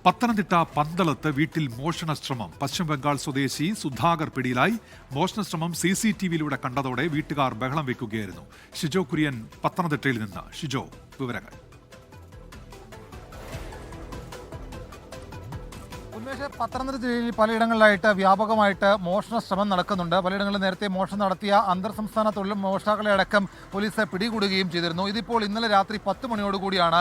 പത്തനംതിട്ട പന്തളത്ത് വീട്ടിൽ മോഷണശ്രമം. പശ്ചിമബംഗാൾ സ്വദേശി സുധാകർ പിടിയിലായി. മോഷണശ്രമം CCTVയിലൂടെ കണ്ടതോടെ വീട്ടുകാർ ബഹളം വെക്കുകയായിരുന്നു. ഷിജോ കുര്യൻ പത്തനംതിട്ടയിൽ നിന്ന്. ഷിജോ, വിവരങ്ങൾ. പത്തനംതിട്ട ജില്ലയിൽ പലയിടങ്ങളിലായിട്ട് വ്യാപകമായിട്ട് മോഷണ ശ്രമം നടക്കുന്നുണ്ട്. പലയിടങ്ങളിൽ നേരത്തെ മോഷണം നടത്തിയ അന്തർ സംസ്ഥാന തൊഴിൽ മോഷ്ടാക്കളെ അടക്കം പോലീസ് പിടികൂടുകയും ചെയ്തിരുന്നു. ഇതിപ്പോൾ ഇന്നലെ രാത്രി 10 മണിയോടുകൂടിയാണ്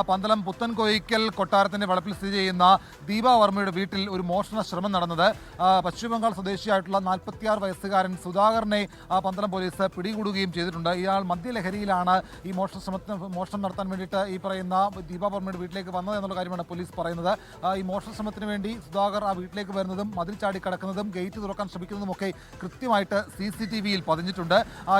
പന്തളം പുത്തൻകോയിക്കൽ കൊട്ടാരത്തിന്റെ വളപ്പിൽ സ്ഥിതി ചെയ്യുന്ന ദീപ വർമ്മയുടെ വീട്ടിൽ ഒരു മോഷണ ശ്രമം നടന്നത്. പശ്ചിമബംഗാൾ സ്വദേശിയായിട്ടുള്ള 46 വയസ്സുകാരൻ സുധാകരനെ പന്തളം പോലീസ് പിടികൂടുകയും ചെയ്തിട്ടുണ്ട്. ഇയാൾ മദ്യലഹരിയിലാണ് ഈ മോഷണം നടത്താൻ വേണ്ടിയിട്ട് ഈ പറയുന്ന ദീപ വർമ്മയുടെ വീട്ടിലേക്ക് വന്നത് എന്നുള്ള കാര്യമാണ് പോലീസ് പറയുന്നത്. ഈ മോഷണ ശ്രമത്തിന് വേണ്ടി സുധാകർ ആ വീട്ടിലേക്ക് വരുന്നതും മതിൽ ചാടി കടക്കുന്നതും ഗേറ്റ് തുറക്കാൻ ശ്രമിക്കുന്നതുമൊക്കെ കൃത്യമായിട്ട് CCTVയിൽ പതിഞ്ഞിട്ടുണ്ട്.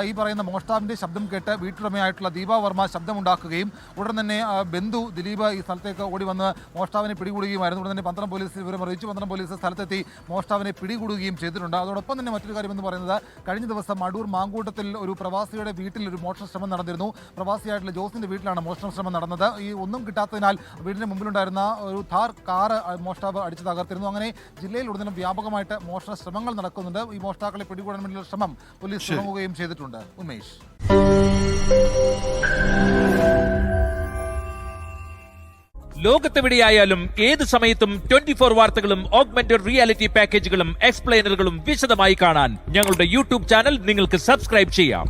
ഈ പറയുന്ന മോഷ്ടാവിന്റെ ശബ്ദം കേട്ട് വീട്ടുടമയായിട്ടുള്ള ദീപ വർമ്മ ശബ്ദമുണ്ടാക്കുകയും ഉടൻ തന്നെ ബന്ധു ദിലീപ് ഈ സ്ഥലത്തേക്ക് ഓടി വന്ന് മോഷ്ടാവിനെ പിടികൂടുകയുമായിരുന്നു. ഉടൻ തന്നെ പന്തളം പോലീസ് വിവരം അറിയിച്ചു. പന്തളം പോലീസ് സ്ഥലത്തെത്തി മോഷ്ടാവിനെ പിടികൂടുകയും ചെയ്തിട്ടുണ്ട്. അതോടൊപ്പം തന്നെ മറ്റൊരു കാര്യമെന്ന് പറയുന്നത്, കഴിഞ്ഞ ദിവസം അടൂർ മാങ്കൂട്ടത്തിൽ ഒരു പ്രവാസിയുടെ വീട്ടിൽ ഒരു മോഷണ ശ്രമം നടന്നിരുന്നു. പ്രവാസിയായിട്ടുള്ള ജോസിന്റെ വീട്ടിലാണ് മോഷണ ശ്രമം നടന്നത്. ഈ ഒന്നും കിട്ടാത്തതിനാൽ വീടിന് മുമ്പിലുണ്ടായിരുന്ന ഒരു ഥാർ കാറ് മോഷ്ടാവ് അടിച്ചു തകർത്തിരുന്നു. അങ്ങനെ ജില്ലയിൽ ഉടനെ വ്യാപകമായിട്ട് മോഷണ ശ്രമങ്ങൾ നടക്കുന്നുണ്ട്. ഈ മോഷ്ടാക്കളെ പിടികൂടാൻ വേണ്ടിയുള്ള ശ്രമം പോലീസ് തുടങ്ങുകയും ചെയ്തിട്ടുണ്ട്. ഉന്മേഷ്, ലോകത്തെവിടെയായാലും ഏത് സമയത്തും 24 വാർത്തകളും ഓഗ്മെന്റഡ് റിയാലിറ്റി പാക്കേജുകളും എക്സ്പ്ലെയിനറുകളും വിശദമായി കാണാൻ ഞങ്ങളുടെ YouTube ചാനൽ നിങ്ങൾക്ക് സബ്സ്ക്രൈബ് ചെയ്യാം.